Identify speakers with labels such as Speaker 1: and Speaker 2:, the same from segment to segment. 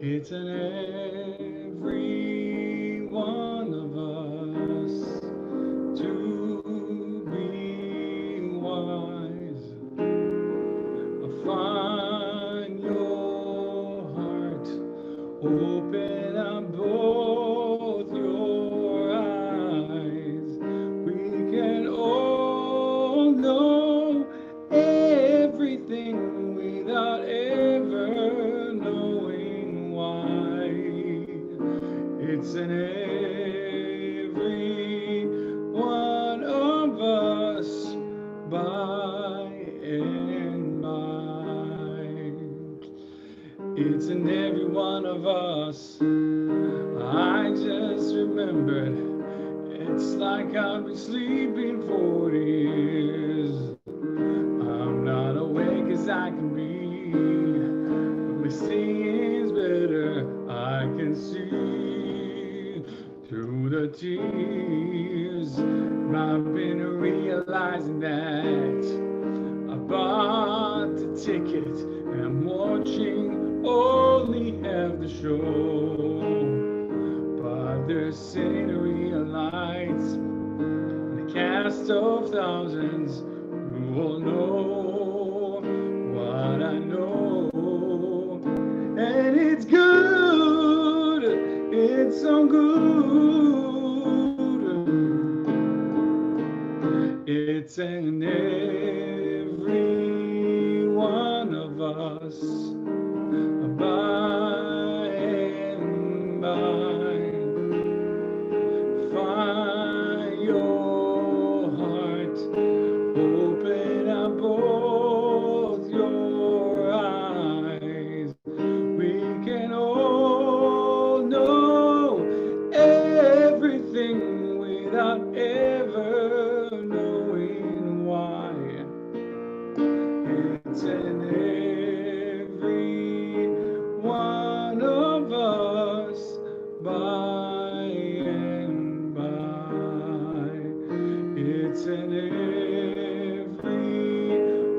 Speaker 1: It's in every one of us to be wise. Find your heart, open up both your eyes. We can all know everything without ever knowing why. It's in every one of us by and by. It's in every one of us. I just remembered. It's like I've been sleeping for years. I'm not awake as I can be. But my seeing's better. I can see through the tears. I've been realizing that I bought the ticket and I'm watching only half the show. But there's scenery and lights and a cast of thousands who will know what I know. And it's good, it's so good. It's in every one of us by and by. Find your heart, open up both your eyes. We can all know everything without ever knowing why. It's in every one of us by and by. It's in every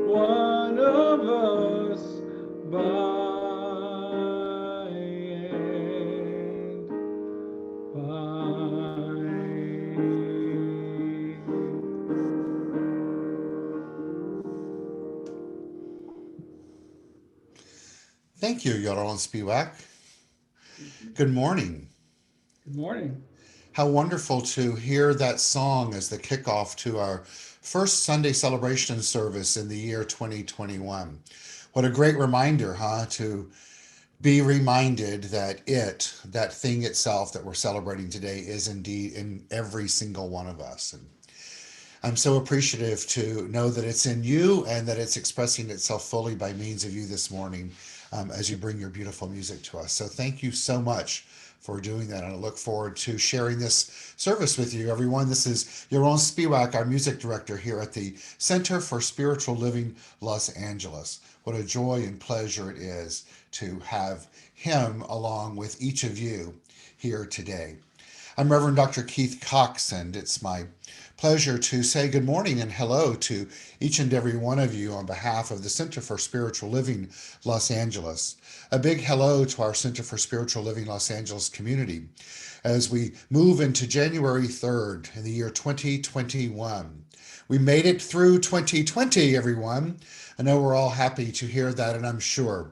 Speaker 1: one of us by and by.
Speaker 2: Thank you, Yaron Spiwak. Good morning.
Speaker 1: Good morning.
Speaker 2: How wonderful to hear that song as the kickoff to our first Sunday celebration service in the year 2021. What a great reminder, huh? To be reminded that that thing itself that we're celebrating today, is indeed in every single one of us. And I'm so appreciative to know that it's in you and that it's expressing itself fully by means of you this morning as you bring your beautiful music to us. So thank you so much for doing that. And I look forward to sharing this service with you, everyone. This is Yaron Spiwak, our music director here at the Center for Spiritual Living, Los Angeles. What a joy and pleasure it is to have him along with each of you here today. I'm Reverend Dr. Keith Cox, and it's my pleasure to say good morning and hello to each and every one of you on behalf of the Center for Spiritual Living Los Angeles. A big hello to our Center for Spiritual Living Los Angeles community as we move into January 3rd in the year 2021. We made it through 2020, everyone. I know we're all happy to hear that, and I'm sure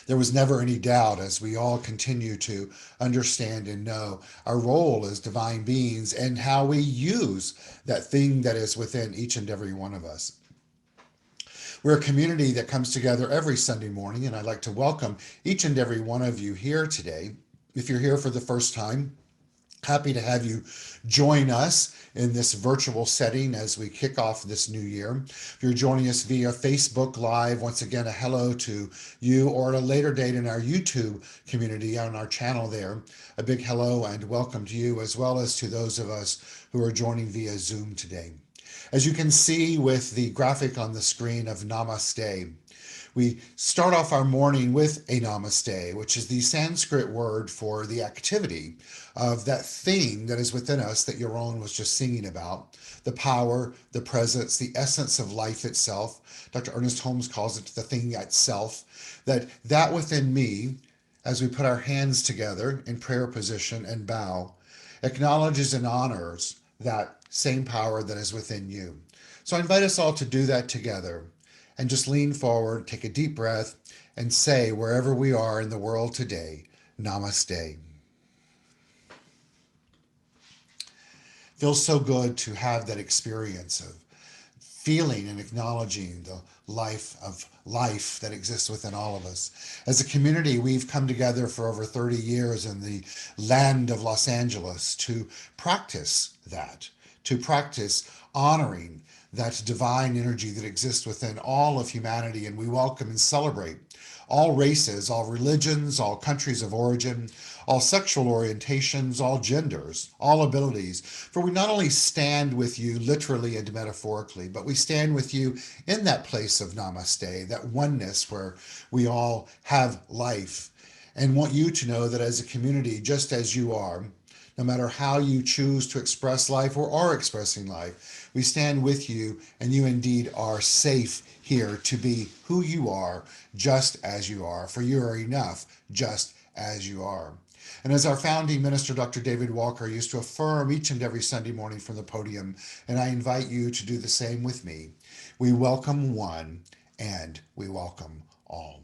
Speaker 2: there was never any doubt as we all continue to understand and know our role as divine beings and how we use that thing that is within each and every one of us. We're a community that comes together every Sunday morning, and I'd like to welcome each and every one of you here today. If you're here for the first time, happy to have you join us in this virtual setting as we kick off this new year. If you're joining us via Facebook Live, once again, a hello to you, or at a later date in our YouTube community on our channel there. A big hello and welcome to you, as well as to those of us who are joining via Zoom today. As you can see with the graphic on the screen of Namaste, we start off our morning with a namaste, which is the Sanskrit word for the activity of that thing that is within us that Yaron was just singing about, the power, the presence, the essence of life itself. Dr. Ernest Holmes calls it the thing itself, that within me as we put our hands together in prayer position and bow, acknowledges and honors that same power that is within you. So I invite us all to do that together and just lean forward, take a deep breath, and say, wherever we are in the world today, Namaste. Feels so good to have that experience of feeling and acknowledging the life that exists within all of us. As a community, we've come together for over 30 years in the land of Los Angeles to practice that, to practice honoring that divine energy that exists within all of humanity. And we welcome and celebrate all races, all religions, all countries of origin, all sexual orientations, all genders, all abilities. For we not only stand with you literally and metaphorically, but we stand with you in that place of namaste, that oneness where we all have life, and want you to know that as a community, just as you are, no matter how you choose to express life or are expressing life, we stand with you, and you indeed are safe here to be who you are, just as you are, for you are enough just as you are. And as our founding minister, Dr. David Walker, used to affirm each and every Sunday morning from the podium, and I invite you to do the same with me, we welcome one and we welcome all.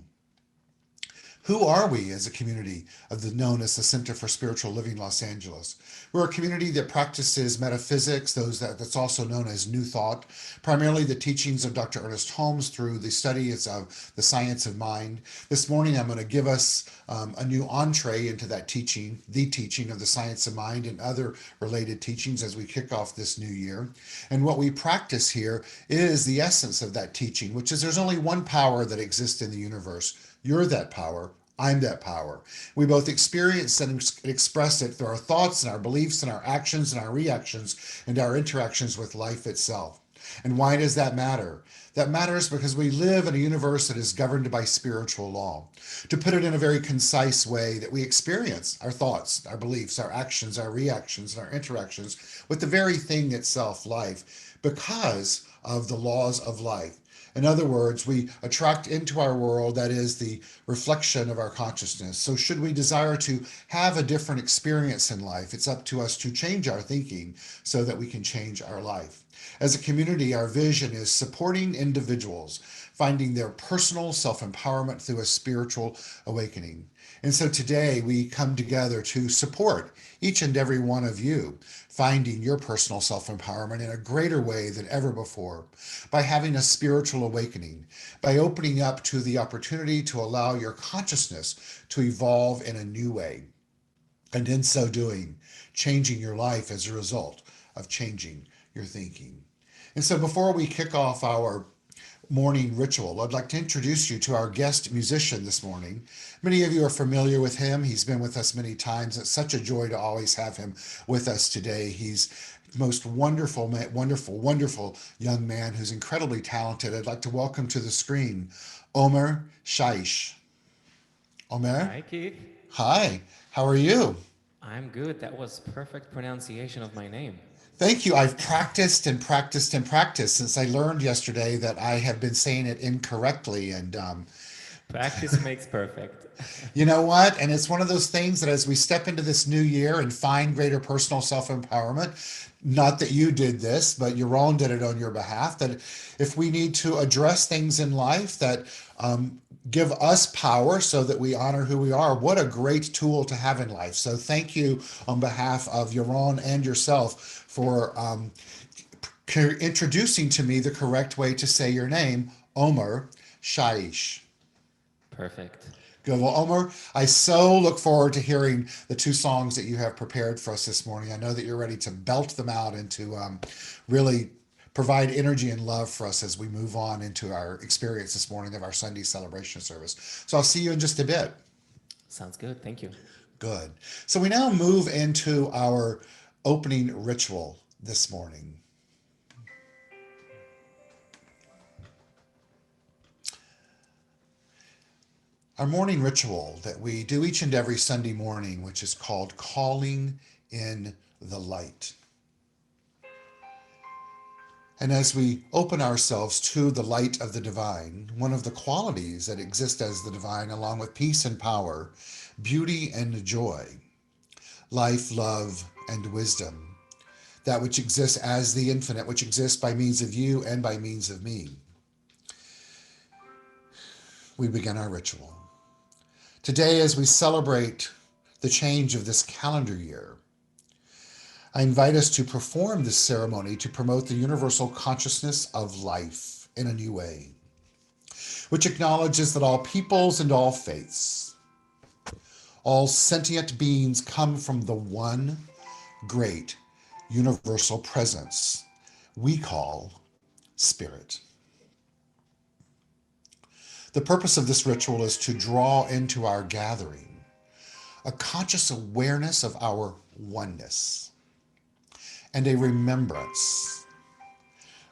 Speaker 2: Who are we as a community of the known as the Center for Spiritual Living Los Angeles? We're a community that practices metaphysics, that's also known as New Thought, primarily the teachings of Dr. Ernest Holmes through the studies of the science of mind. This morning, I'm going to give us a new entree into that teaching, the teaching of the science of mind and other related teachings as we kick off this new year. And what we practice here is the essence of that teaching, which is there's only one power that exists in the universe. You're that power. I'm that power. We both experience and express it through our thoughts and our beliefs and our actions and our reactions and our interactions with life itself. And why does that matter? That matters because we live in a universe that is governed by spiritual law. To put it in a very concise way, that we experience our thoughts, our beliefs, our actions, our reactions, and our interactions with the very thing itself, life, because of the laws of life. In other words, we attract into our world that is the reflection of our consciousness. So, should we desire to have a different experience in life, it's up to us to change our thinking so that we can change our life. As a community, our vision is supporting individuals finding their personal self empowerment through a spiritual awakening. And so today we come together to support each and every one of you finding your personal self empowerment in a greater way than ever before by having a spiritual awakening, by opening up to the opportunity to allow your consciousness to evolve in a new way. And in so doing, changing your life as a result of changing your thinking. And so before we kick off our morning ritual, I'd like to introduce you to our guest musician this morning. Many of you are familiar with him. He's been with us many times. It's such a joy to always have him with us today. He's the most wonderful young man who's incredibly talented. I'd like to welcome to the screen Omer Shaish. Omer?
Speaker 3: Hi, Keith.
Speaker 2: Hi, how are you?
Speaker 3: I'm good. That was perfect pronunciation of my name.
Speaker 2: Thank you. I've practiced and practiced and practiced since I learned yesterday that I have been saying it incorrectly. And
Speaker 3: Practice makes perfect.
Speaker 2: you know what? And it's one of those things that as we step into this new year and find greater personal self empowerment, not that you did this, but Yaron did it on your behalf, that if we need to address things in life that give us power so that we honor who we are, what a great tool to have in life. So thank you on behalf of Yaron and yourself for introducing to me the correct way to say your name, Omer Shaish.
Speaker 3: Perfect.
Speaker 2: Good. Well, Omer, I so look forward to hearing the two songs that you have prepared for us this morning. I know that you're ready to belt them out and to really provide energy and love for us as we move on into our experience this morning of our Sunday celebration service. So I'll see you in just a bit.
Speaker 3: Sounds good. Thank you.
Speaker 2: Good. So we now move into our opening ritual this morning. Our morning ritual that we do each and every Sunday morning, which is called Calling in the Light. And as we open ourselves to the light of the divine, one of the qualities that exist as the divine, along with peace and power, beauty and joy, life, love, and wisdom, that which exists as the infinite, which exists by means of you and by means of me, we begin our ritual. Today, as we celebrate the change of this calendar year, I invite us to perform this ceremony to promote the universal consciousness of life in a new way, which acknowledges that all peoples and all faiths, all sentient beings come from the one great universal presence we call Spirit. The purpose of this ritual is to draw into our gathering a conscious awareness of our oneness and a remembrance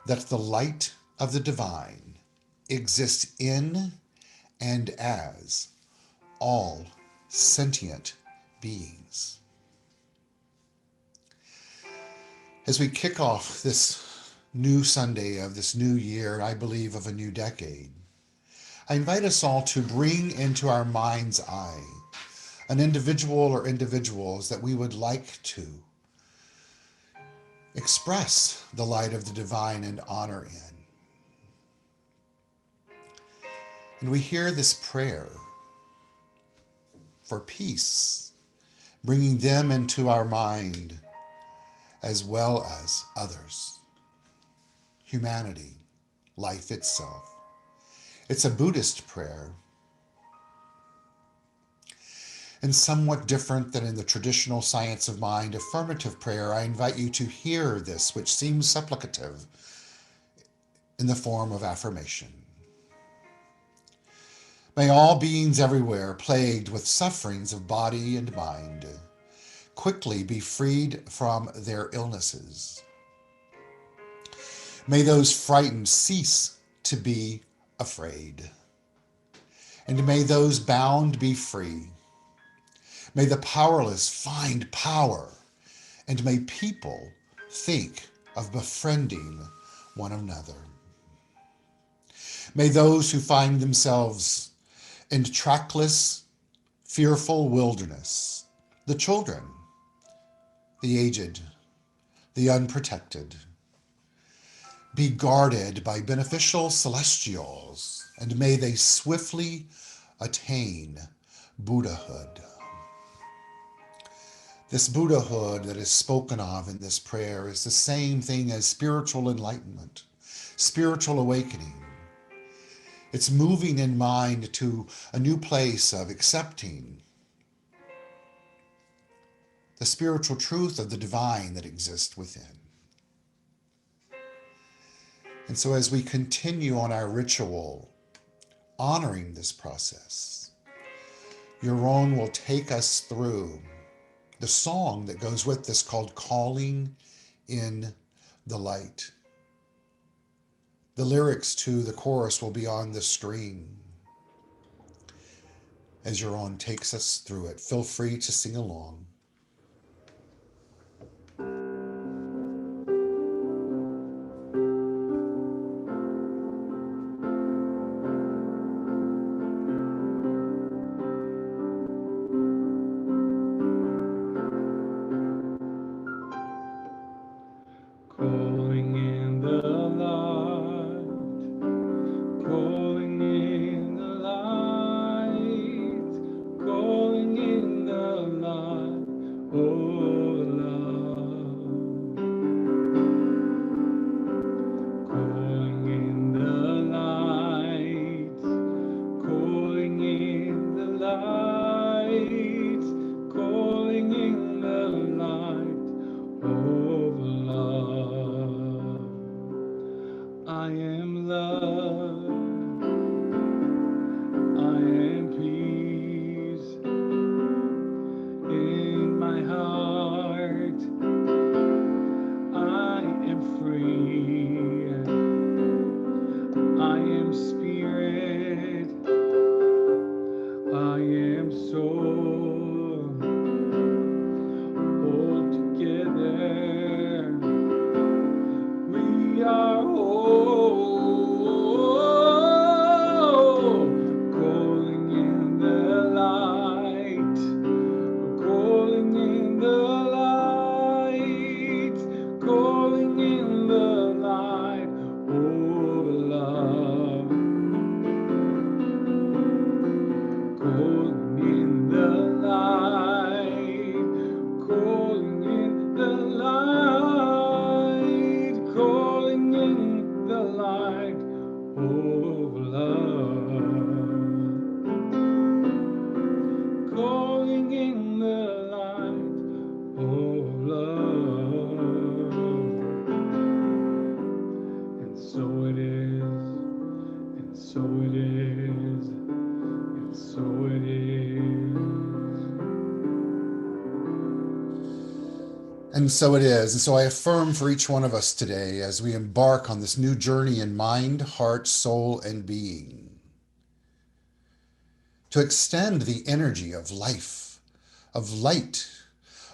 Speaker 2: that the light of the divine exists in and as all sentient beings. As we kick off this new Sunday of this new year, I believe of a new decade, I invite us all to bring into our mind's eye an individual or individuals that we would like to express the light of the divine and honor in. And we hear this prayer for peace, bringing them into our mind as well as others. Humanity, life itself. It's a Buddhist prayer, and somewhat different than in the traditional science of mind affirmative prayer. I invite you to hear this, which seems supplicative, in the form of affirmation. May all beings everywhere plagued with sufferings of body and mind quickly be freed from their illnesses. May those frightened cease to be afraid. And may those bound be free. May the powerless find power. And may people think of befriending one another. May those who find themselves in trackless, fearful wilderness, the children, the aged, the unprotected, be guarded by beneficial celestials, and may they swiftly attain Buddhahood. This Buddhahood that is spoken of in this prayer is the same thing as spiritual enlightenment, spiritual awakening. It's moving in mind to a new place of accepting the spiritual truth of the divine that exists within. And so as we continue on our ritual, honoring this process, Yaron will take us through the song that goes with this called Calling in the Light. The lyrics to the chorus will be on the screen as Yaron takes us through it. Feel free to sing along.
Speaker 1: Calling in the light, calling in the light, calling in the light, oh love. Calling in the light, calling in the light, calling in the light of love.
Speaker 2: And so it is. And so I affirm for each one of us today as we embark on this new journey in mind, heart, soul, and being, to extend the energy of life, of light,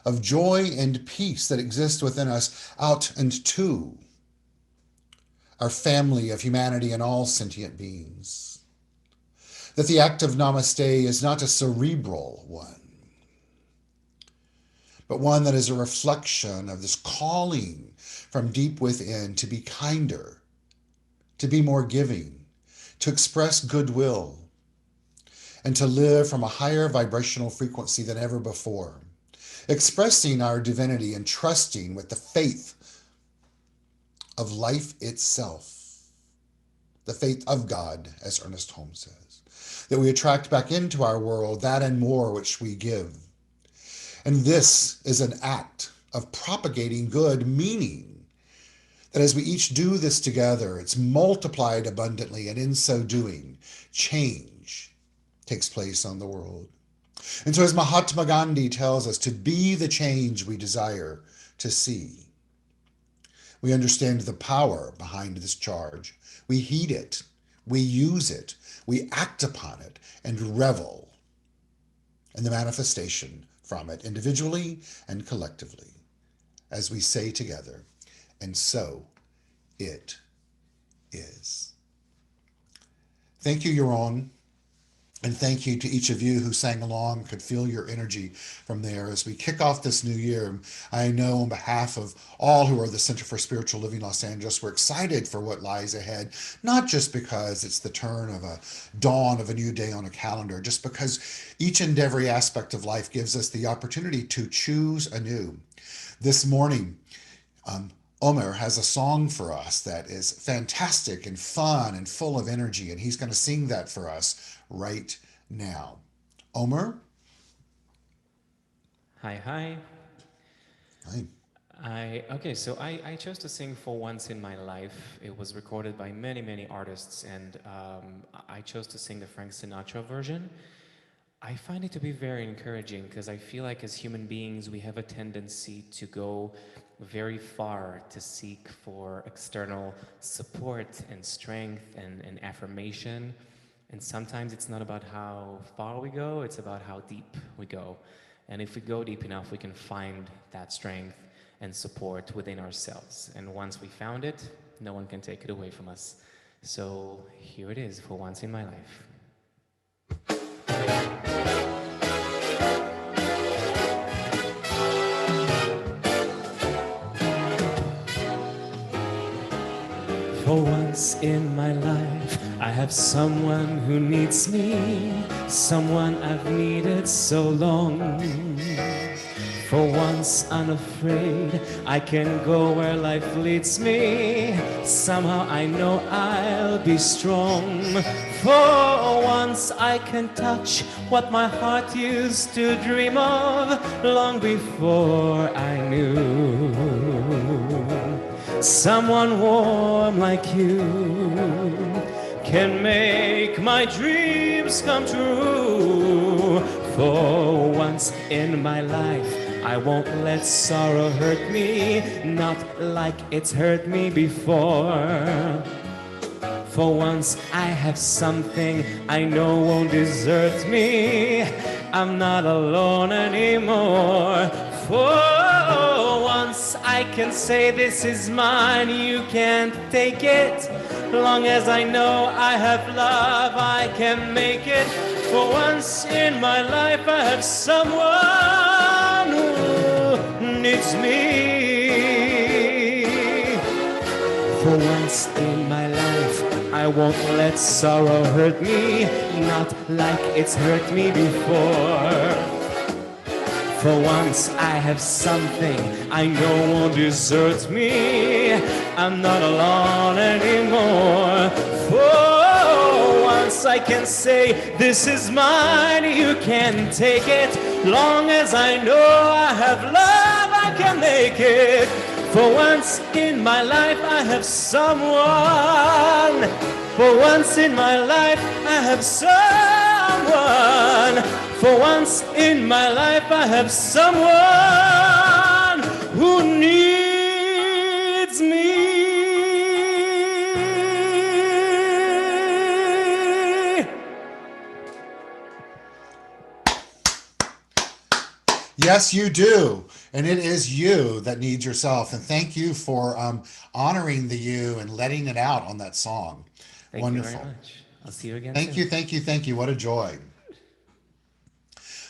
Speaker 2: of joy and peace that exists within us out and to our family of humanity and all sentient beings. That the act of namaste is not a cerebral one, but one that is a reflection of this calling from deep within to be kinder, to be more giving, to express goodwill, and to live from a higher vibrational frequency than ever before, expressing our divinity and trusting with the faith of life itself, the faith of God, as Ernest Holmes says, that we attract back into our world that and more which we give. And this is an act of propagating good, meaning that as we each do this together, it's multiplied abundantly, and in so doing, change takes place on the world. And so as Mahatma Gandhi tells us, to be the change we desire to see, we understand the power behind this charge. We heed it, we use it, we act upon it, and revel in the manifestation from it, individually and collectively, as we say together, and so it is. Thank you, Yaron, and thank you to each of you who sang along, could feel your energy from there as we kick off this new year. I know on behalf of all who are the Center for Spiritual Living Los Angeles, we're excited for what lies ahead, not just because it's the turn of a dawn of a new day on a calendar, just because each and every aspect of life gives us the opportunity to choose anew. This morning, Omer has a song for us that is fantastic and fun and full of energy, and he's going to sing that for us right now. Omer?
Speaker 3: Hi.
Speaker 2: Hi.
Speaker 3: So I chose to sing For Once in My Life. It was recorded by many artists, and I chose to sing the Frank Sinatra version. I find it to be very encouraging because I feel like as human beings, we have a tendency to go very far to seek for external support and strength and affirmation. And sometimes it's not about how far we go, it's about how deep we go. And if we go deep enough, we can find that strength and support within ourselves. And once we found it, no one can take it away from us. So here it is, For Once in My Life. For once in my life, I have someone who needs me, someone I've needed so long. For once unafraid, I can go where life leads me. Somehow I know I'll be strong. For once I can touch what my heart used to dream of long before I knew. Someone warm like you can make my dreams come true. For once in my life, I won't let sorrow hurt me, not like it's hurt me before. For once I have something I know won't desert me. I'm not alone anymore. For once I can say this is mine, you can't take it. Long as I know I have love, I can make it. For once in my life I have someone who needs me. For once in my life I won't let sorrow hurt me, not like it's hurt me before. For once I have something I know won't desert me. I'm not alone anymore. For once I can say this is mine, you can take it. Long as I know I have love, I can make it. For once in my life I have someone. For once in my life I have someone. For once in my life I have someone who
Speaker 2: Yes, you do. And it is you that needs yourself. And thank you for honoring the you and letting it out on that song.
Speaker 3: Thank you very
Speaker 2: Wonderful.
Speaker 3: much. I'll see you again
Speaker 2: Thank
Speaker 3: soon.
Speaker 2: you, thank you, thank you. What a joy.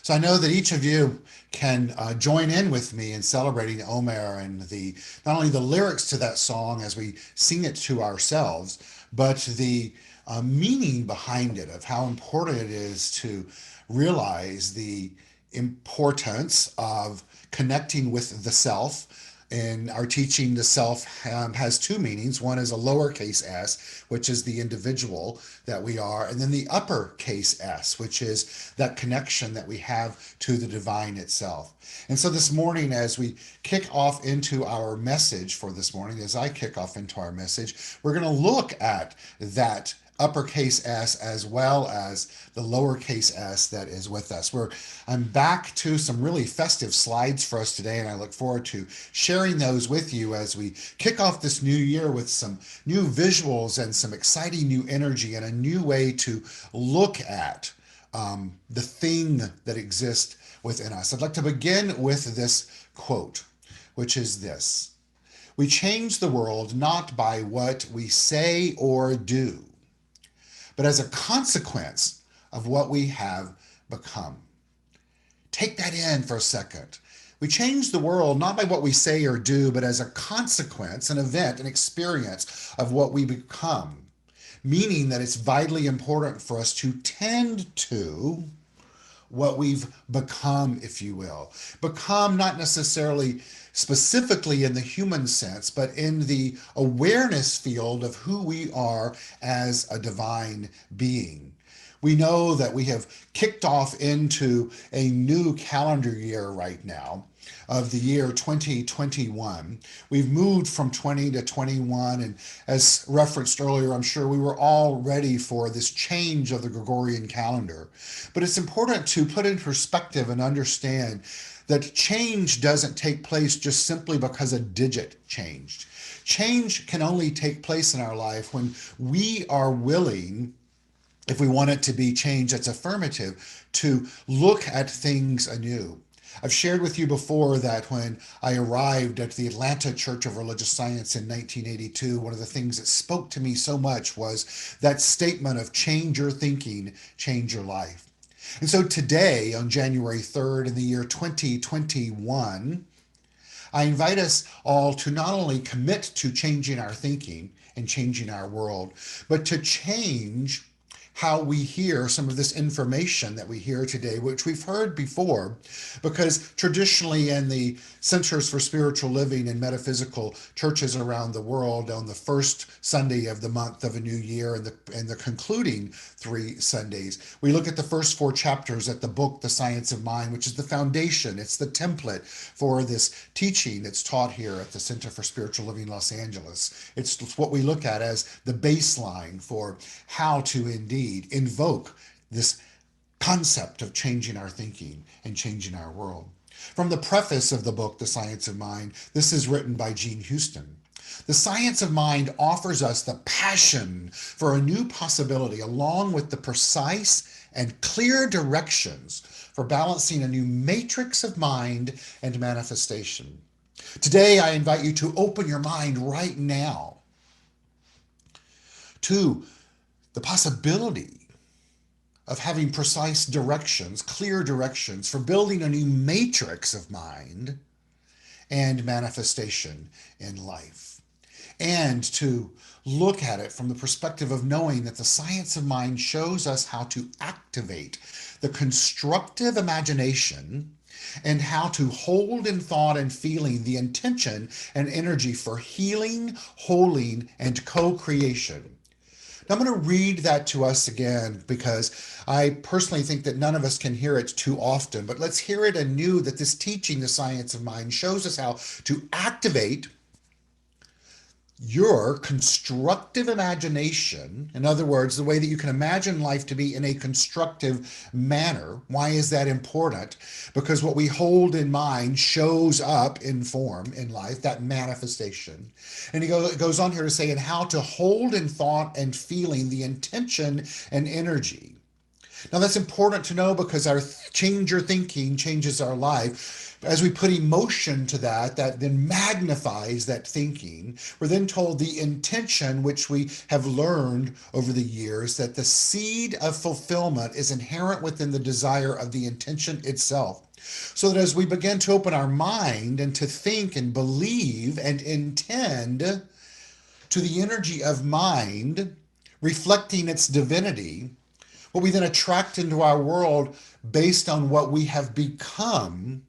Speaker 2: So I know that each of you can join in with me in celebrating Omer and the not only the lyrics to that song as we sing it to ourselves, but the meaning behind it of how important it is to realize the importance of connecting with the self. In our teaching, the self has two meanings. One is a lowercase s, which is the individual that we are, and then the uppercase s, which is that connection that we have to the divine itself. And so this morning, as we kick off into our message for this morning, as I kick off into our message, we're going to look at that uppercase s as well as the lowercase s that is with us. I'm back to some really festive slides for us today, and I look forward to sharing those with you as we kick off this new year with some new visuals and some exciting new energy and a new way to look at the thing that exists within us. I'd like to begin with this quote, which is this: "We change the world not by what we say or do, but as a consequence of what we have become." Take that in for a second. We change the world not by what we say or do, but as a consequence, an event, an experience of what we become. Meaning that it's vitally important for us to tend to what we've become, if you will. Become not necessarily specifically in the human sense, but in the awareness field of who we are as a divine being. We know that we have kicked off into a new calendar year right now of the year 2021. We've moved from 20 to 21, and as referenced earlier, I'm sure we were all ready for this change of the Gregorian calendar. But it's important to put in perspective and understand that change doesn't take place just simply because a digit changed. Change can only take place in our life when we are willing, if we want it to be change that's affirmative, to look at things anew. I've shared with you before that when I arrived at the Atlanta Church of Religious Science in 1982, one of the things that spoke to me so much was that statement of change your thinking, change your life. And so today, on January 3rd in the year 2021, I invite us all to not only commit to changing our thinking and changing our world, but to change how we hear some of this information that we hear today, which we've heard before, because traditionally in the Centers for Spiritual Living and metaphysical churches around the world, on the first Sunday of the month of a new year and the concluding 3 Sundays, we look at the first 4 chapters at the book, The Science of Mind, which is the foundation. It's the template for this teaching that's taught here at the Center for Spiritual Living Los Angeles. It's what we look at as the baseline for how to indeed invoke this concept of changing our thinking and changing our world. From the preface of the book, The Science of Mind, this is written by Gene Houston. The science of mind offers us the passion for a new possibility, along with the precise and clear directions for balancing a new matrix of mind and manifestation. Today, I invite you to open your mind right now to the possibility of having precise directions, clear directions for building a new matrix of mind and manifestation in life. And to look at it from the perspective of knowing that the science of mind shows us how to activate the constructive imagination and how to hold in thought and feeling the intention and energy for healing, holding, and co-creation. Now, I'm going to read that to us again because I personally think that none of us can hear it too often, but let's hear it anew, that this teaching, The Science of Mind, shows us how to activate your constructive imagination. In other words, the way that you can imagine life to be in a constructive manner. Why is that important? Because what we hold in mind shows up in form in life, that manifestation. And he goes on here to say, and how to hold in thought and feeling the intention and energy. Now that's important to know because our change your thinking changes our life. As we put emotion to that, that then magnifies that thinking. We're then told the intention, which we have learned over the years, that the seed of fulfillment is inherent within the desire of the intention itself. So that as we begin to open our mind and to think and believe and intend to the energy of mind, reflecting its divinity, what we then attract into our world based on what we have become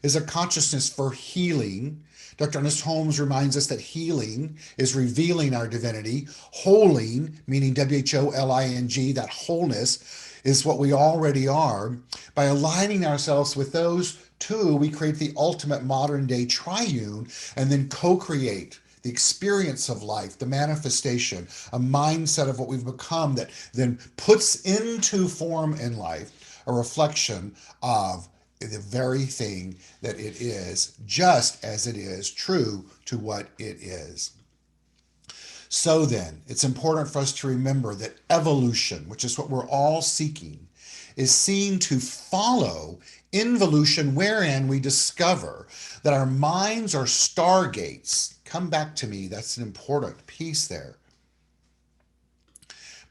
Speaker 2: is a consciousness for healing. Dr. Ernest Holmes reminds us that healing is revealing our divinity. Holing, meaning WHOLING, that wholeness is what we already are. By aligning ourselves with those two, we create the ultimate modern day triune and then co-create the experience of life, the manifestation, a mindset of what we've become that then puts into form in life a reflection of the very thing that it is, just as it is true to what it is. So then, it's important for us to remember that evolution, which is what we're all seeking, is seen to follow involution, wherein we discover that our minds are stargates. Come back to me, that's an important piece there.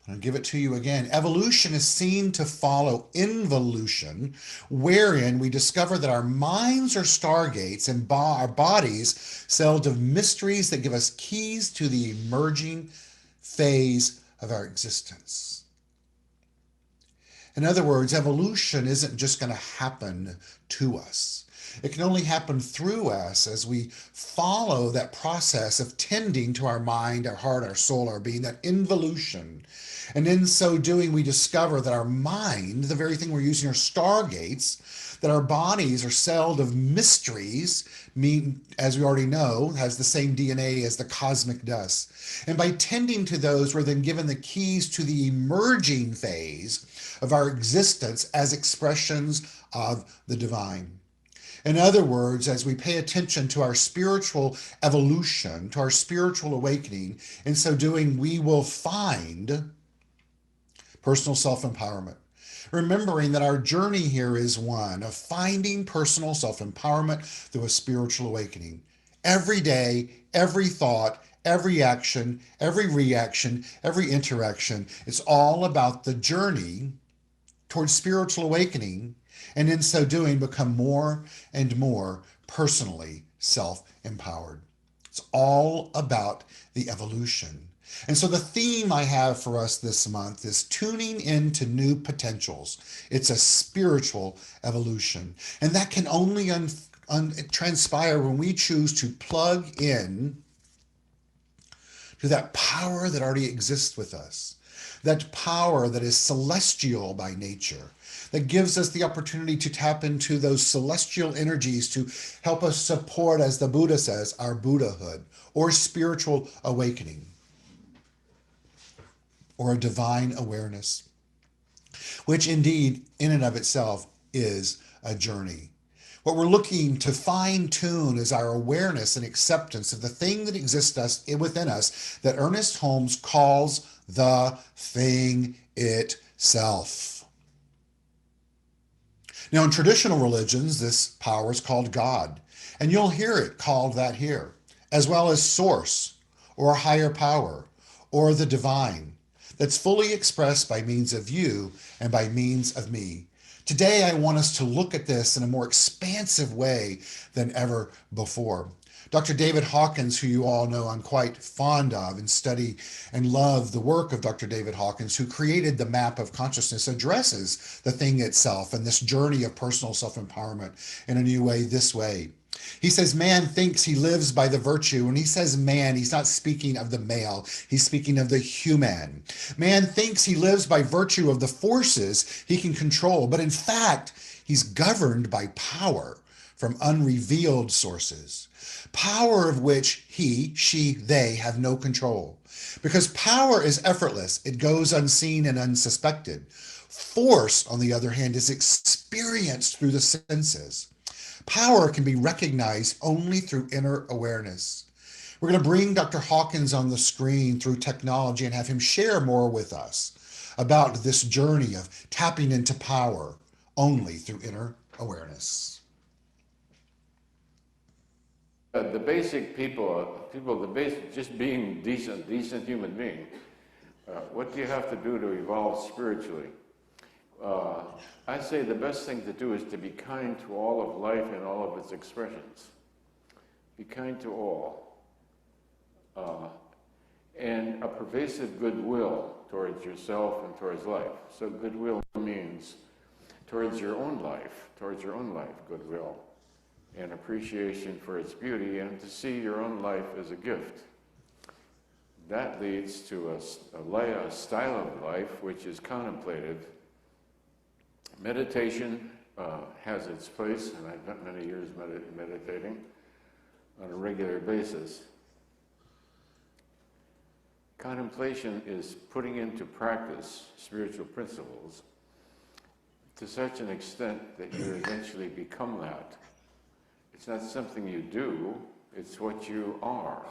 Speaker 2: I'll give it to you again. Evolution is seen to follow involution, wherein we discover that our minds are stargates and our bodies cells of mysteries that give us keys to the emerging phase of our existence. In other words, evolution isn't just going to happen to us. It can only happen through us as we follow that process of tending to our mind, our heart, our soul, our being, that involution. And in so doing, we discover that our mind, the very thing we're using, are stargates, that our bodies are celled of mysteries, as we already know, has the same DNA as the cosmic dust. And by tending to those, we're then given the keys to the emerging phase of our existence as expressions of the divine. In other words, as we pay attention to our spiritual evolution, to our spiritual awakening, in so doing, we will find personal self-empowerment. Remembering that our journey here is one of finding personal self-empowerment through a spiritual awakening. Every day, every thought, every action, every reaction, every interaction, it's all about the journey towards spiritual awakening, and in so doing, become more and more personally self-empowered. It's all about the evolution. And so the theme I have for us this month is tuning into new potentials. It's a spiritual evolution. And that can only transpire when we choose to plug in to that power that already exists with us. That power that is celestial by nature, that gives us the opportunity to tap into those celestial energies to help us support, as the Buddha says, our Buddhahood or spiritual awakening, or a divine awareness, which indeed, in and of itself, is a journey. What we're looking to fine-tune is our awareness and acceptance of the thing that exists within us that Ernest Holmes calls the thing itself. Now, in traditional religions, this power is called God, and you'll hear it called that here, as well as source, or a higher power, or the divine, that's fully expressed by means of you and by means of me. Today, I want us to look at this in a more expansive way than ever before. Dr. David Hawkins, who you all know I'm quite fond of and study and love the work of Dr. David Hawkins, who created the map of consciousness, addresses the thing itself and this journey of personal self-empowerment in a new way, this way. He says, man thinks he lives by the virtue. When he says man, he's not speaking of the male. He's speaking of the human. Man thinks he lives by virtue of the forces he can control. But in fact, he's governed by power from unrevealed sources. Power of which he, she, they have no control. Because power is effortless. It goes unseen and unsuspected. Force, on the other hand, is experienced through the senses. Power can be recognized only through inner awareness. We're going to bring Dr. Hawkins on the screen through technology and have him share more with us about this journey of tapping into power only through inner awareness.
Speaker 4: the basic just being decent human being. What do you have to do to evolve spiritually? I say the best thing to do is to be kind to all of life and all of its expressions. Be kind to all. And a pervasive goodwill towards yourself and towards life. So goodwill means towards your own life, goodwill, and appreciation for its beauty, and to see your own life as a gift. That leads to a style of life which is contemplative. Meditation has its place, and I've spent many years meditating on a regular basis. Contemplation is putting into practice spiritual principles to such an extent that you eventually become that. It's not something you do, it's what you are.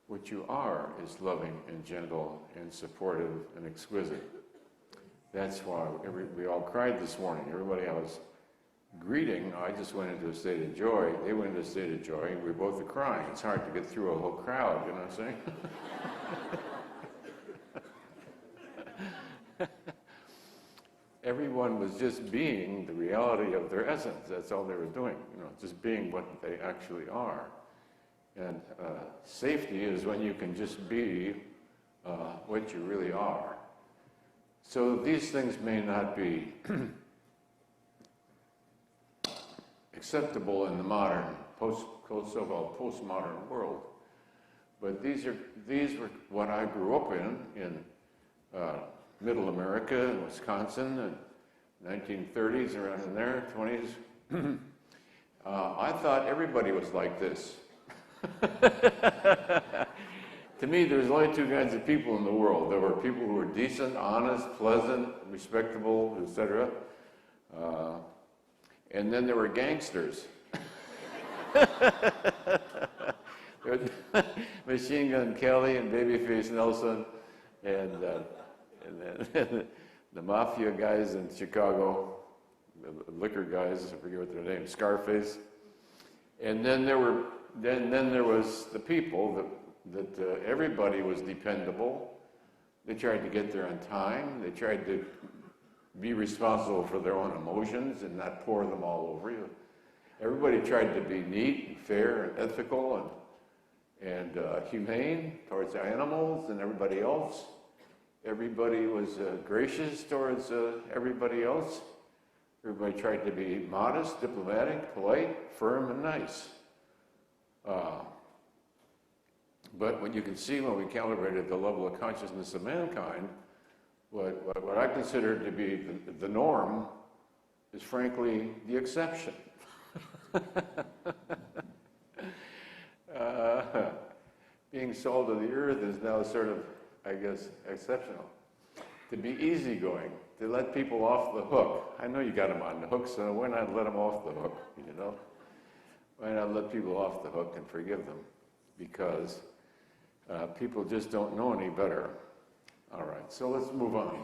Speaker 4: What you are is loving and gentle and supportive and exquisite. That's why we all cried this morning. Everybody I was greeting, I just went into a state of joy. They went into a state of joy, and we both were crying. It's hard to get through a whole crowd, you know what I'm saying? Everyone was just being the reality of their essence. That's all they were doing, just being what they actually are. And safety is when you can just be what you really are. So these things may not be acceptable in the modern, so-called postmodern world, but these were what I grew up in Middle America, Wisconsin, in 1930s, around in there, 20s. I thought everybody was like this. To me, there's only two kinds of people in the world. There were people who were decent, honest, pleasant, respectable, etc. And then there were gangsters. There was Machine Gun Kelly and Babyface Nelson, and then the mafia guys in Chicago, the liquor guys, I forget what their name, Scarface. And then there was the people that everybody was dependable. They tried to get there on time. They tried to be responsible for their own emotions and not pour them all over you. Everybody tried to be neat and fair and ethical and humane towards animals and everybody else. Everybody was gracious towards everybody else. Everybody tried to be modest, diplomatic, polite, firm, and nice. But what you can see when we calibrated the level of consciousness of mankind, what I consider to be the norm is frankly the exception. Being salt of the earth is now sort of, I guess, exceptional. To be easygoing, to let people off the hook. I know you got them on the hook, so why not let them off the hook, Why not let people off the hook and forgive them? Because people just don't know any better. All right, so let's move on.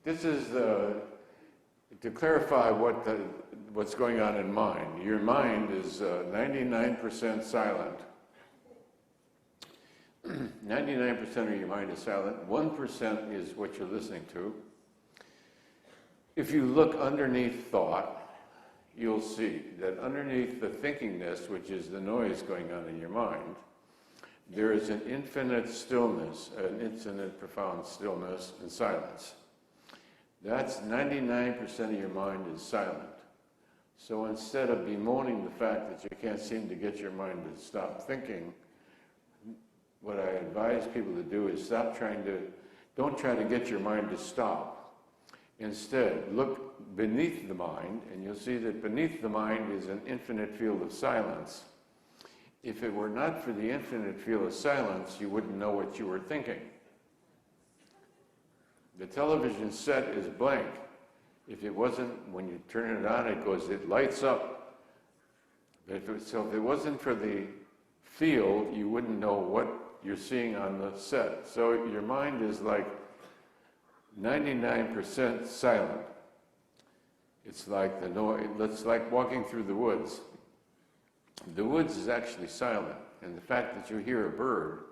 Speaker 4: This is to clarify what's going on in mind. Your mind is 99% silent. 99% of your mind is silent. 1% is what you're listening to. If you look underneath thought, you'll see that underneath the thinkingness, which is the noise going on in your mind, there is an infinite stillness, an infinite profound stillness and silence. That's 99% of your mind is silent. So instead of bemoaning the fact that you can't seem to get your mind to stop thinking, what I advise people to do is don't try to get your mind to stop. Instead, look beneath the mind, and you'll see that beneath the mind is an infinite field of silence. If it were not for the infinite field of silence, you wouldn't know what you were thinking. The television set is blank. If it wasn't, when you turn it on, it lights up. But if it wasn't for the field, you wouldn't know what you're seeing on the set. So your mind is like 99% silent. It's like the noise. It's like walking through the woods. The woods is actually silent, and the fact that you hear a bird,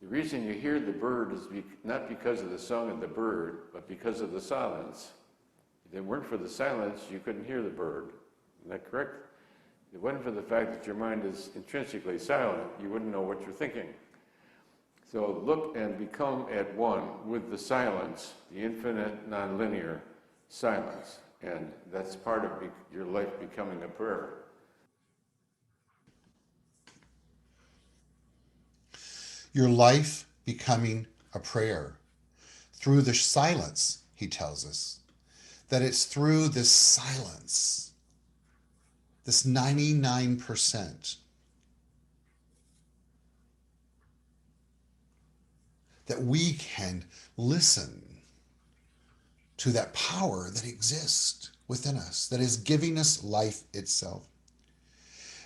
Speaker 4: the reason you hear the bird is not because of the song of the bird, but because of the silence. If it weren't for the silence, you couldn't hear the bird. Isn't that correct? If it wasn't for the fact that your mind is intrinsically silent, you wouldn't know what you're thinking. So look and become at one with the silence, the infinite, nonlinear silence. And that's part of your life becoming a prayer.
Speaker 2: Your life becoming a prayer. Through the silence, he tells us, that it's through this silence, this 99%, that we can listen to that power that exists within us, that is giving us life itself.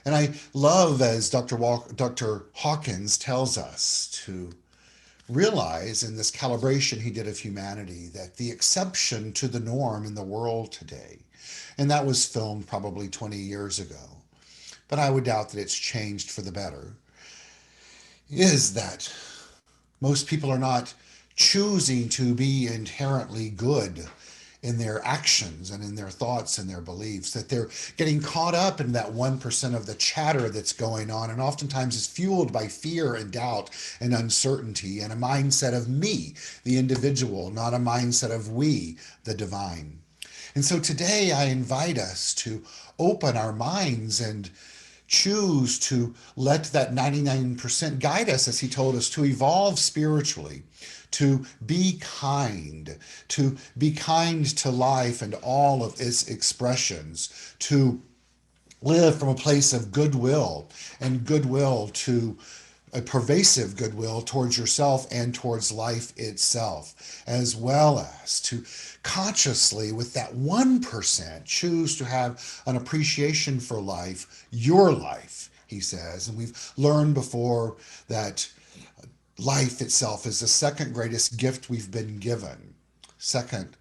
Speaker 2: And I love, as Dr. Hawkins tells us, to realize in this calibration he did of humanity that the exception to the norm in the world today, and that was filmed probably 20 years ago, but I would doubt that it's changed for the better, is that most people are not choosing to be inherently good in their actions and in their thoughts and their beliefs, that they're getting caught up in that 1% of the chatter that's going on, and oftentimes is fueled by fear and doubt and uncertainty and a mindset of me, the individual, not a mindset of we, the divine. And so today I invite us to open our minds and choose to let that 99% guide us, as he told us, to evolve spiritually, to be kind to life and all of its expressions, to live from a place of goodwill, and goodwill to a pervasive goodwill towards yourself and towards life itself, as well as to consciously, with that 1%, choose to have an appreciation for life, your life, he says. And we've learned before that life itself is the second greatest gift we've been given, second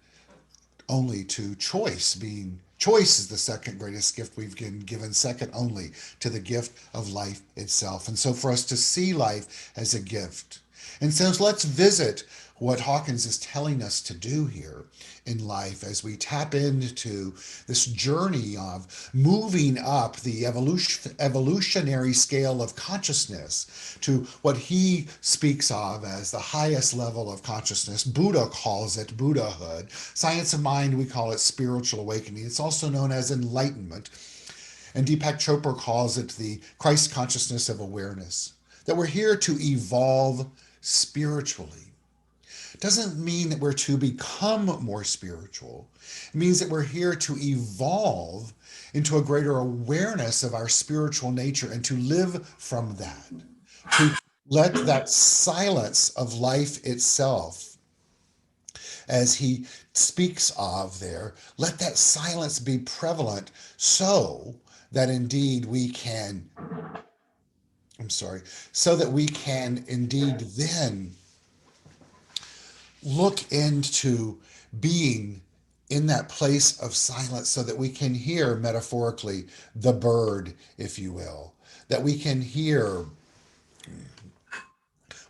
Speaker 2: only to choice. Being choice is the second greatest gift we've been given, second only to the gift of life itself. And so for us to see life as a gift. And so let's visit what Hawkins is telling us to do here in life as we tap into this journey of moving up the evolutionary scale of consciousness to what he speaks of as the highest level of consciousness. Buddha calls it Buddhahood. Science of mind, we call it spiritual awakening. It's also known as enlightenment. And Deepak Chopra calls it the Christ consciousness of awareness. That we're here to evolve spiritually. Doesn't mean that we're to become more spiritual. It means that we're here to evolve into a greater awareness of our spiritual nature and to live from that. To let that silence of life itself, as he speaks of there, let that silence be prevalent so that indeed we can, so that we can indeed then look into being in that place of silence so that we can hear, metaphorically, the bird, if you will, that we can hear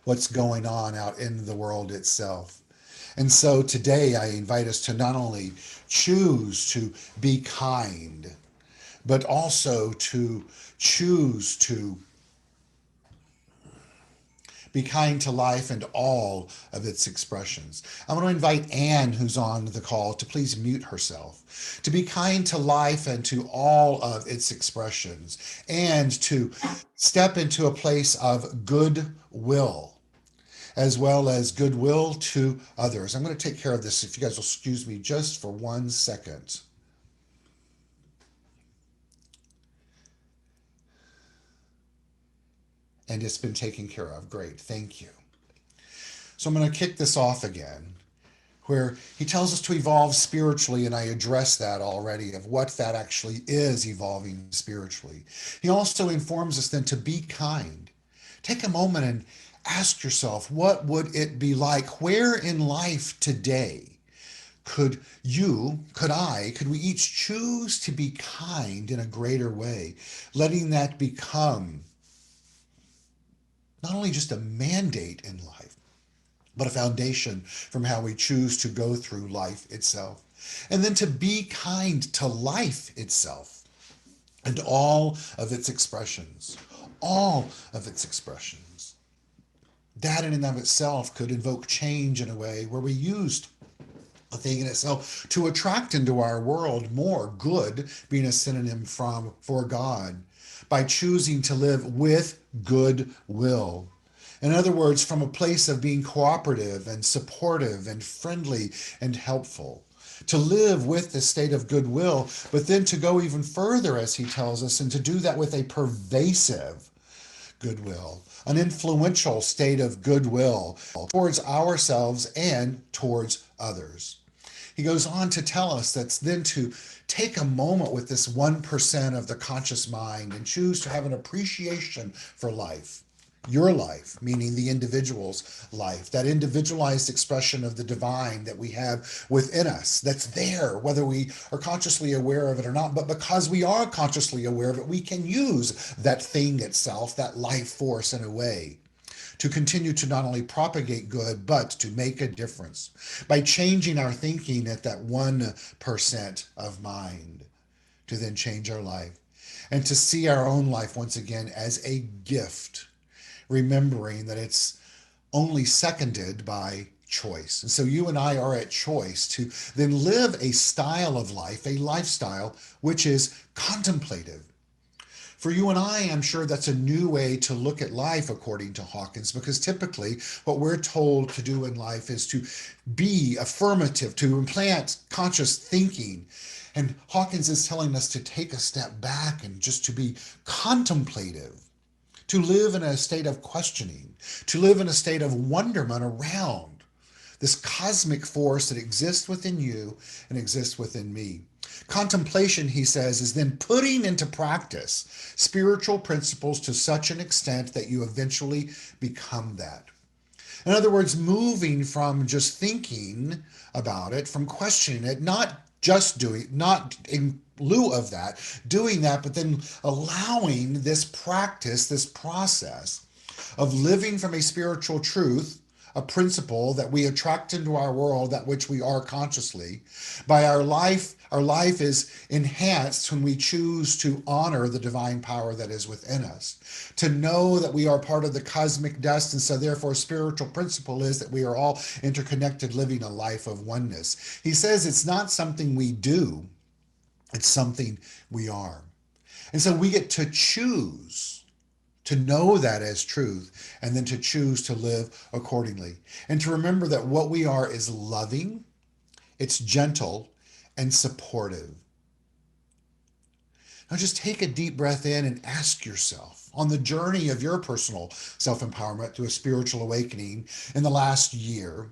Speaker 2: what's going on out in the world itself. And so today I invite us to not only choose to be kind, but also to choose to be kind to life and all of its expressions. I want to invite Anne, who's on the call, to please mute herself, to be kind to life and to all of its expressions, and to step into a place of goodwill, as well as goodwill to others. I'm going to take care of this, if you guys will excuse me just for 1 second. And it's been taken care of. Great, thank you. So I'm going to kick this off again, where he tells us to evolve spiritually, and I addressed that already, of what that actually is, evolving spiritually. He also informs us then to be kind. Take a moment and ask yourself, what would it be like? Where in life today Could you, could we each choose to be kind in a greater way, letting that become not only just a mandate in life, but a foundation from how we choose to go through life itself. And then to be kind to life itself and all of its expressions. All of its expressions. That in and of itself could invoke change in a way where we used a thing in itself to attract into our world more good, being a synonym for God, by choosing to live with goodwill. In other words, from a place of being cooperative and supportive and friendly and helpful. To live with the state of goodwill, but then to go even further, as he tells us, and to do that with a pervasive goodwill, an influential state of goodwill towards ourselves and towards others. He goes on to tell us that's then to take a moment with this 1% of the conscious mind and choose to have an appreciation for life. Your life, meaning the individual's life, that individualized expression of the divine that we have within us, that's there, whether we are consciously aware of it or not. But because we are consciously aware of it, we can use that thing itself, that life force, in a way to continue to not only propagate good, but to make a difference by changing our thinking at that 1% of mind, to then change our life and to see our own life once again as a gift, remembering that it's only seconded by choice. And so you and I are at choice to then live a style of life, a lifestyle, which is contemplative. For you and I, I'm sure that's a new way to look at life, according to Hawkins, because typically what we're told to do in life is to be affirmative, to implant conscious thinking. And Hawkins is telling us to take a step back and just to be contemplative, to live in a state of questioning, to live in a state of wonderment around this cosmic force that exists within you and exists within me. Contemplation, he says, is then putting into practice spiritual principles to such an extent that you eventually become that. In other words, moving from just thinking about it, from questioning it, not just doing, not in lieu of that, doing that, but then allowing this practice, this process of living from a spiritual truth, a principle that we attract into our world, that which we are consciously. By our life is enhanced when we choose to honor the divine power that is within us. To know that we are part of the cosmic dust, and so therefore spiritual principle is that we are all interconnected, living a life of oneness. He says it's not something we do, it's something we are. And so we get to choose to know that as truth, and then to choose to live accordingly. And to remember that what we are is loving, it's gentle, and supportive. Now just take a deep breath in and ask yourself, on the journey of your personal self-empowerment to a spiritual awakening in the last year,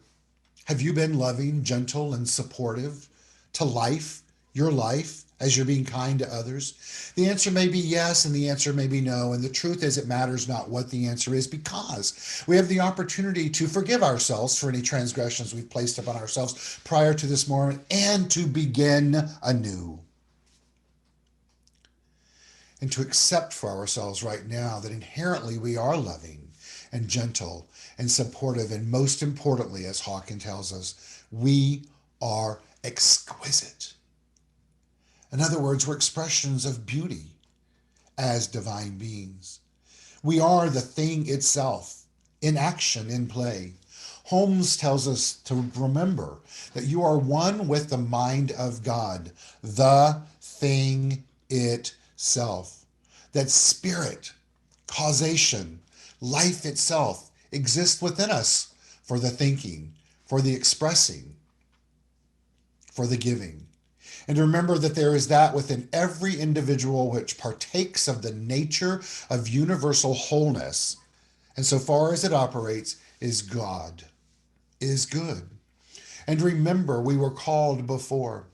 Speaker 2: have you been loving, gentle, and supportive to life, your life, as you're being kind to others? The answer may be yes, and the answer may be no. And the truth is, it matters not what the answer is, because we have the opportunity to forgive ourselves for any transgressions we've placed upon ourselves prior to this moment, and to begin anew. And to accept for ourselves right now that inherently we are loving and gentle and supportive. And most importantly, as Hawkins tells us, we are exquisite. In other words, we're expressions of beauty as divine beings. We are the thing itself, in action, in play. Holmes tells us to remember that you are one with the mind of God, the thing itself. That spirit, causation, life itself exists within us for the thinking, for the expressing, for the giving. And remember that there is that within every individual which partakes of the nature of universal wholeness, and so far as it operates, is God, is good. And remember, we were called before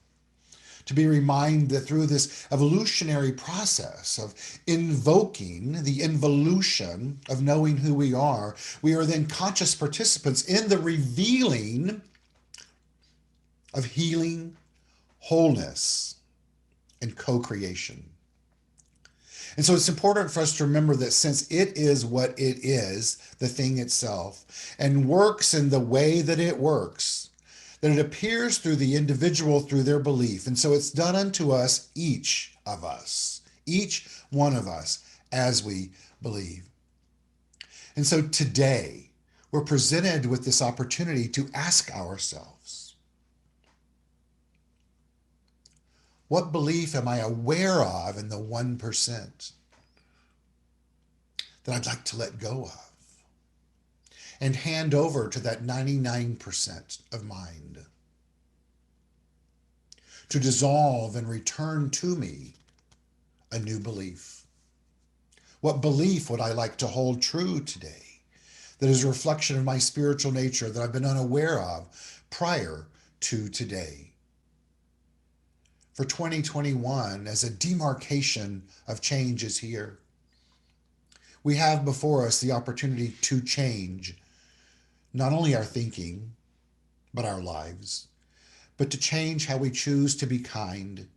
Speaker 2: to be reminded that through this evolutionary process of invoking the involution of knowing who we are then conscious participants in the revealing of healing, wholeness, and co-creation. And so it's important for us to remember that since it is what it is, the thing itself, and works in the way that it works, that it appears through the individual through their belief. And so it's done unto us, each one of us, as we believe. And so today, we're presented with this opportunity to ask ourselves, what belief am I aware of in the 1% that I'd like to let go of and hand over to that 99% of mind to dissolve and return to me a new belief? What belief would I like to hold true today that is a reflection of my spiritual nature that I've been unaware of prior to today? For 2021, as a demarcation of change is here, we have before us the opportunity to change not only our thinking, but our lives, but to change how we choose to be kind,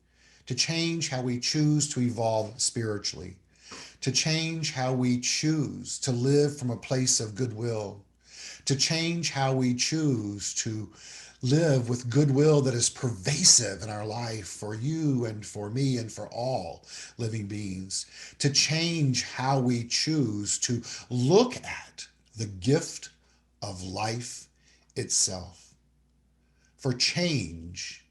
Speaker 2: to change how we choose to evolve spiritually, to change how we choose to live from a place of goodwill, to change how we choose to live with goodwill that is pervasive in our life for you and for me and for all living beings, to change how we choose to look at the gift of life itself, for change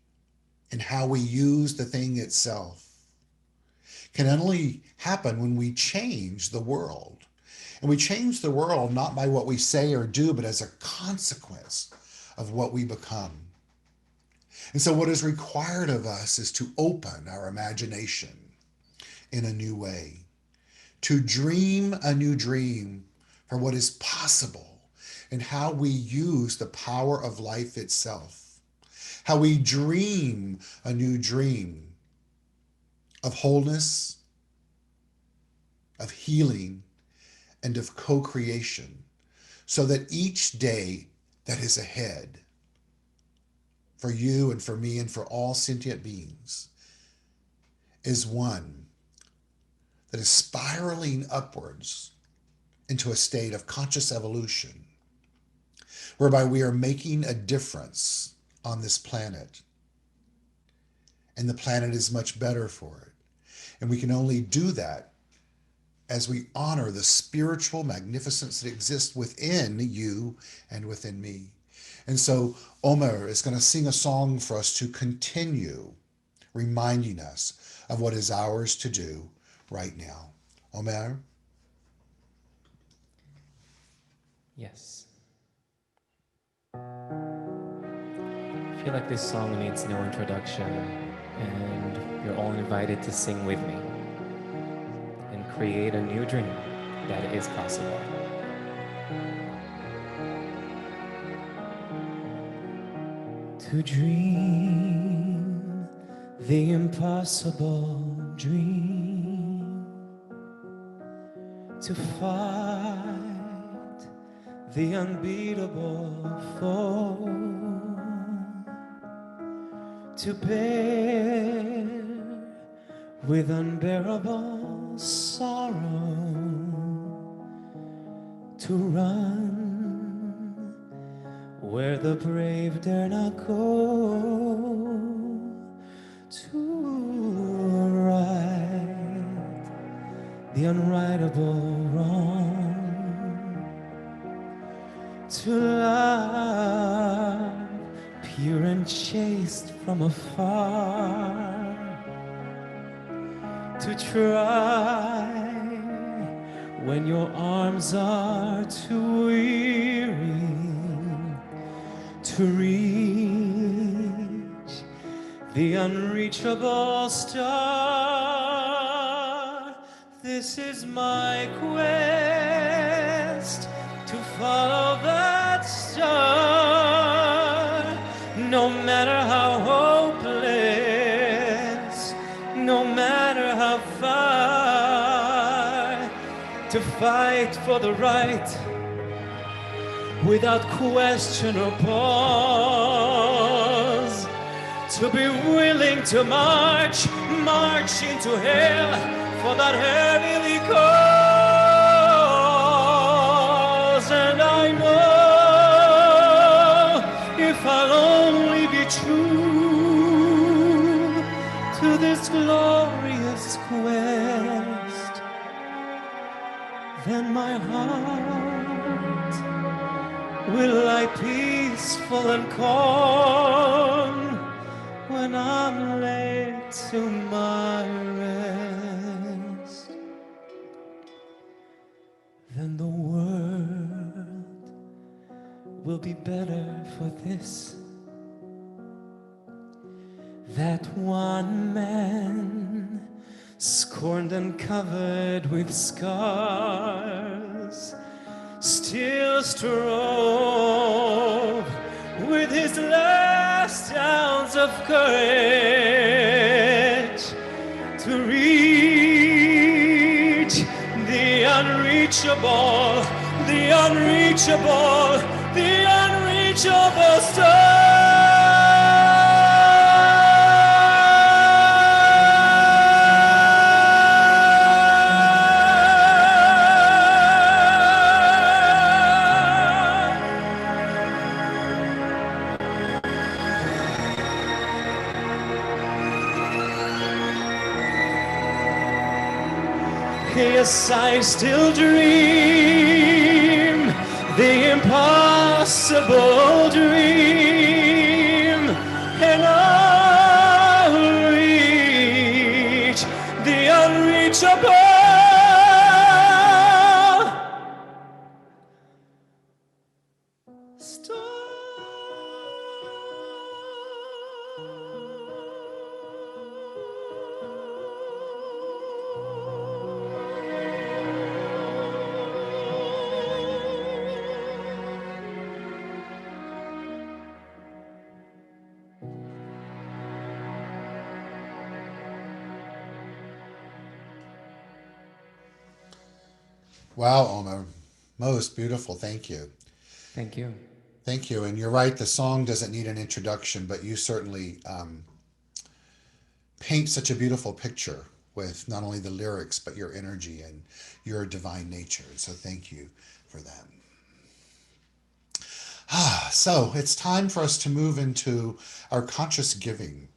Speaker 2: in how we use the thing itself can only happen when we change the world. And we change the world not by what we say or do, but as a consequence of what we become. And so what is required of us is to open our imagination in a new way, to dream a new dream for what is possible and how we use the power of life itself, how we dream a new dream of wholeness, of healing, and of co-creation, so that each day that is ahead for you and for me and for all sentient beings is one that is spiraling upwards into a state of conscious evolution, whereby we are making a difference on this planet, and the planet is much better for it. And we can only do that as we honor the spiritual magnificence that exists within you and within me. And so Omer is going to sing a song for us to continue reminding us of what is ours to do right now. Omer?
Speaker 3: Yes. I feel like this song needs no introduction, and you're all invited to sing with me and create a new dream that is possible. To dream the impossible dream, to fight the unbeatable foe, to bear with unbearable sorrow, to run where the brave dare not go, to right the unrightable wrong, to love pure and chaste from afar, to try when your arms are too weary, to reach the unreachable star. This is my quest, to follow that star, no matter how hopeless, no matter how far, to fight for the right without question or pause, to be willing to march into hell for that heavenly cause. And I know if I'll only be true to this glorious quest, then my heart will lie peaceful and calm when I'm laid to my rest. Then the world will be better for this, that one man, scorned and covered with scars, still strove with his last ounce of courage to reach the unreachable, the unreachable, the unreachable star. Yes, I still dream the impossible dream, and I'll reach the unreachable star.
Speaker 2: Wow, Omer. Most beautiful. Thank you.
Speaker 3: Thank you.
Speaker 2: Thank you. And you're right, the song doesn't need an introduction, but you certainly paint such a beautiful picture with not only the lyrics, but your energy and your divine nature. And so thank you for that. So it's time for us to move into our conscious giving.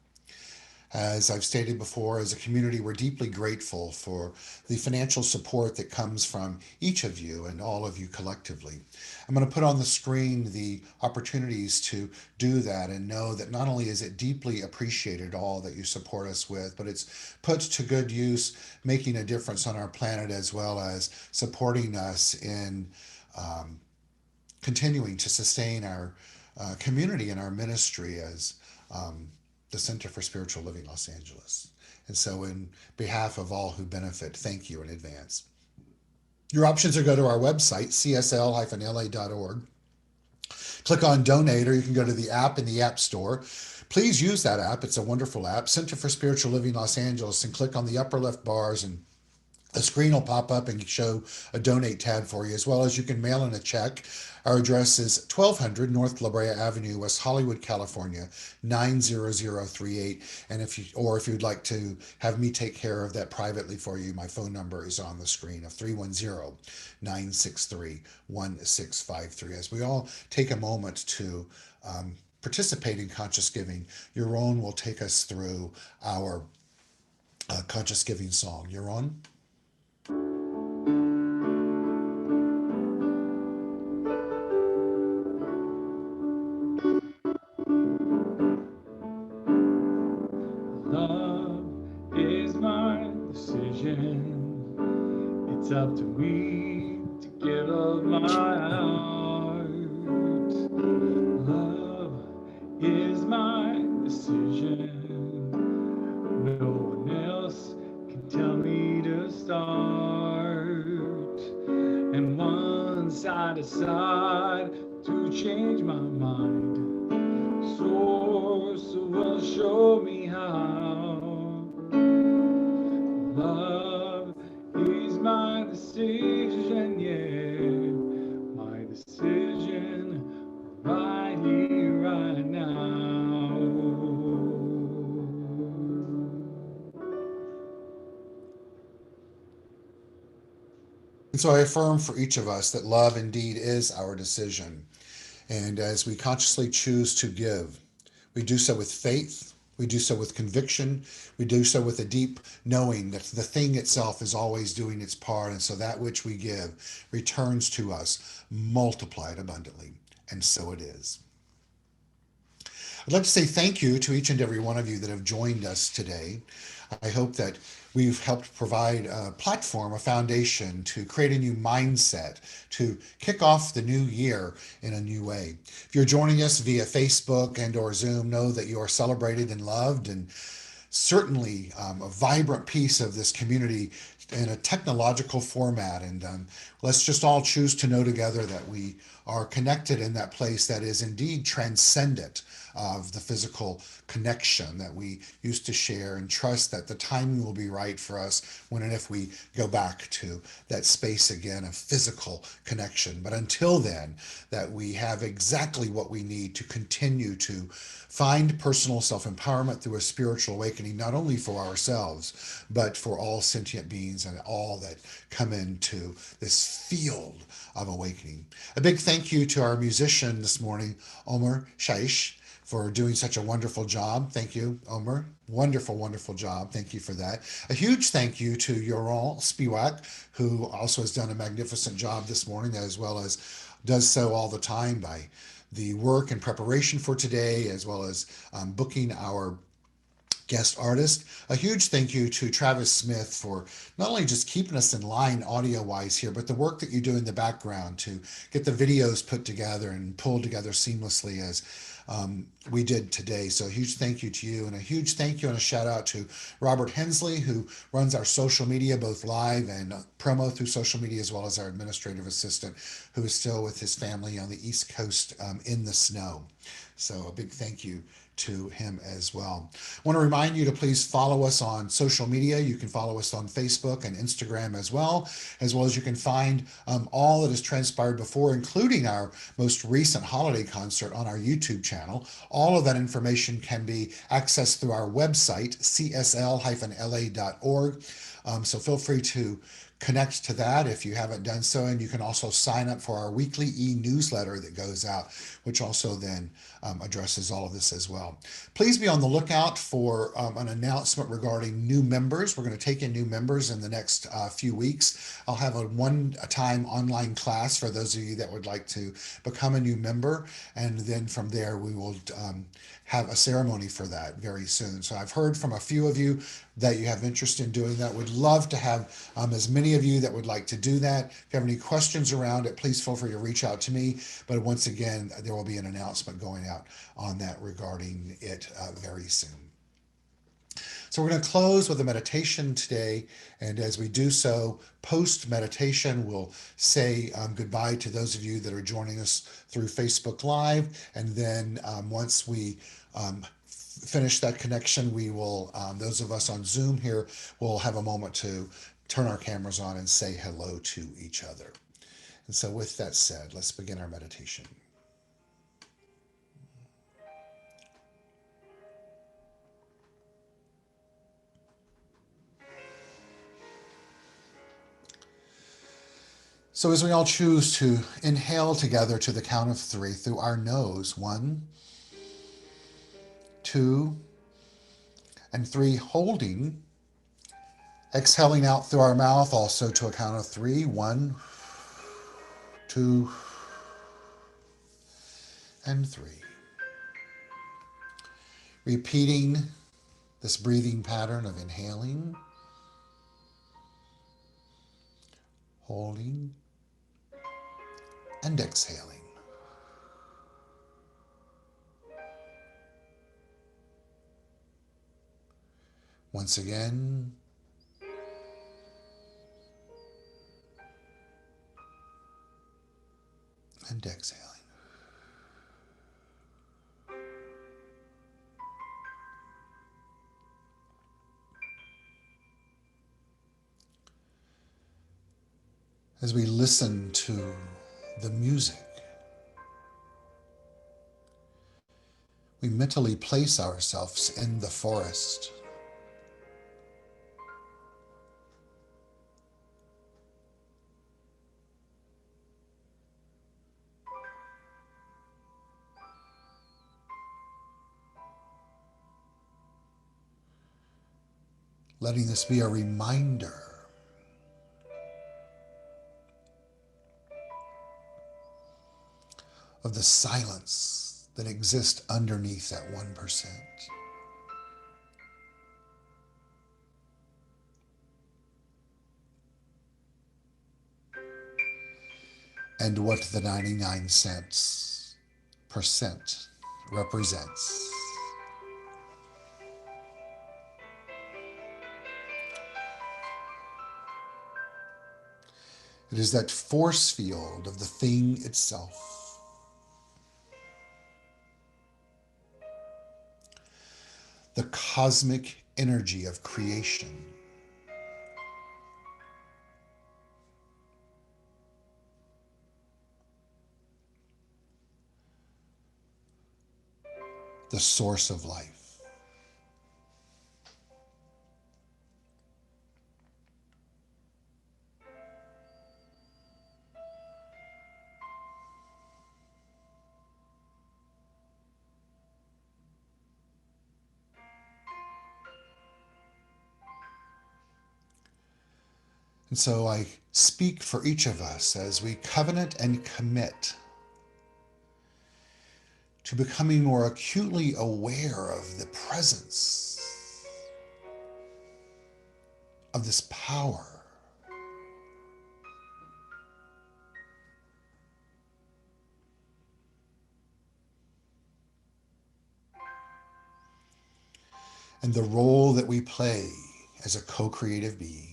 Speaker 2: As I've stated before, as a community, we're deeply grateful for the financial support that comes from each of you and all of you collectively. I'm going to put on the screen the opportunities to do that and know that not only is it deeply appreciated, all that you support us with, but it's put to good use, making a difference on our planet, as well as supporting us in continuing to sustain our community and our ministry as the Center for Spiritual Living Los Angeles. And so in behalf of all who benefit, thank you in advance. Your options are go to our website, csl-la.org. Click on donate, or you can go to the app in the App Store. Please use that app. It's a wonderful app, Center for Spiritual Living Los Angeles, and click on the upper left bars, and a screen will pop up and show a donate tab for you, as well as you can mail in a check. Our address is 1200 North La Brea Avenue, West Hollywood, California, 90038. And if you'd like to have me take care of that privately for you, my phone number is on the screen of 310-963-1653. As we all take a moment to participate in conscious giving, Yaron will take us through our conscious giving song. Yaron?
Speaker 1: Love is my decision. It's up to me to give of my heart. Love is my decision. No one else can tell me to start. And once I decide to change my mind, Source will show me how. Love is my decision, yeah, my decision right here, right now.
Speaker 2: so I affirm for each of us that love indeed is our decision. And as we consciously choose to give, we do so with faith, we do so with conviction, we do so with a deep knowing that the thing itself is always doing its part, and so that which we give returns to us multiplied abundantly. And so it is. I'd like to say thank you to each and every one of you that have joined us today. I hope that we've helped provide a platform, a foundation to create a new mindset, to kick off the new year in a new way. If you're joining us via Facebook and or Zoom, know that you are celebrated and loved, and certainly a vibrant piece of this community in a technological format. And let's just all choose to know together that we are connected in that place that is indeed transcendent of the physical connection that we used to share, and trust that the timing will be right for us when and if we go back to that space again of physical connection. But until then, that we have exactly what we need to continue to find personal self-empowerment through a spiritual awakening, not only for ourselves, but for all sentient beings and all that come into this field of awakening. A big thank you to our musician this morning, Omer Shaish, for doing such a wonderful job. Thank you, Omer. Wonderful, wonderful job. Thank you for that. A huge thank you to Yaron Spiwak, who also has done a magnificent job this morning, as well as does so all the time by the work and preparation for today, as well as booking our guest artist. A huge thank you to Travis Smith for not only just keeping us in line audio-wise here, but the work that you do in the background to get the videos put together and pulled together seamlessly as we did today. So a huge thank you to you, and a huge thank you and a shout out to Robert Hensley, who runs our social media, both live and promo through social media, as well as our administrative assistant, who is still with his family on the East Coast in the snow. So a big thank you to him as well. I want to remind you to please follow us on social media. You can follow us on Facebook and Instagram as well as you can find all that has transpired before, including our most recent holiday concert on our YouTube channel. All of that information can be accessed through our website, csl-la.org. So feel free to connect to that if you haven't done so, and you can also sign up for our weekly e-newsletter that goes out, which also then addresses all of this as well. Please be on the lookout for an announcement regarding new members. We're going to take in new members in the next few weeks. I'll have a one-time online class for those of you that would like to become a new member, and then from there we will have a ceremony for that very soon. So I've heard from a few of you that you have interest in doing that. Would love to have as many of you that would like to do that. If you have any questions around it, please feel free to reach out to me. But once again, there will be an announcement going out on that regarding it very soon. So we're going to close with a meditation today, and as we do so, post-meditation, we'll say goodbye to those of you that are joining us through Facebook Live, and then once we finish that connection, we will, those of us on Zoom here, will have a moment to turn our cameras on and say hello to each other. And so with that said, let's begin our meditation. So as we all choose to inhale together to the count of 3 through our nose, 1, 2, and 3, holding, exhaling out through our mouth also to a count of 3, 1, 2, and 3. Repeating this breathing pattern of inhaling, holding, and exhaling. Once again, and exhaling. As we listen to the music, we mentally place ourselves in the forest. letting this be a reminder of the silence that exists underneath that 1%. And what the 99 cents percent represents. It is that force field of the thing itself. The cosmic energy of creation. The source of life. And so I speak for each of us as we covenant and commit to becoming more acutely aware of the presence of this power. And the role that we play as a co-creative being.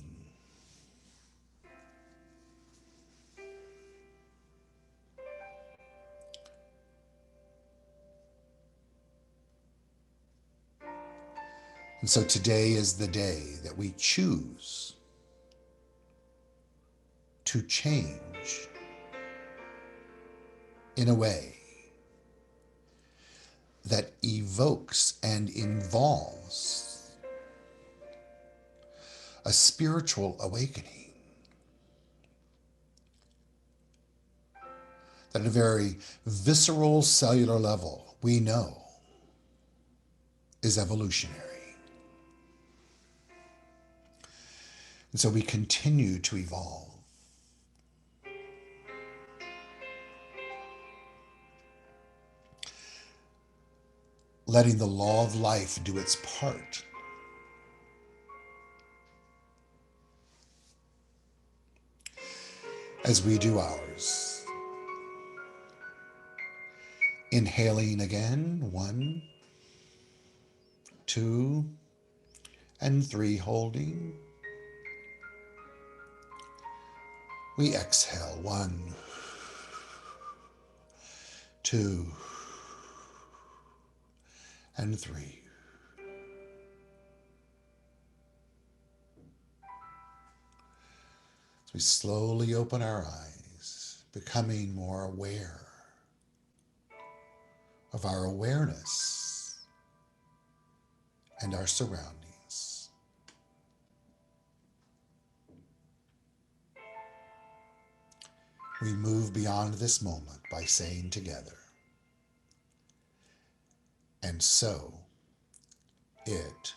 Speaker 2: And so today is the day that we choose to change in a way that evokes and involves a spiritual awakening that at a very visceral cellular level we know is evolutionary. And so we continue to evolve. Letting the law of life do its part. As we do ours. Inhaling again, 1, 2, and 3, holding. We exhale, 1, 2, and 3. As we slowly open our eyes, becoming more aware of our awareness and our surroundings. We move beyond this moment by saying together, and so it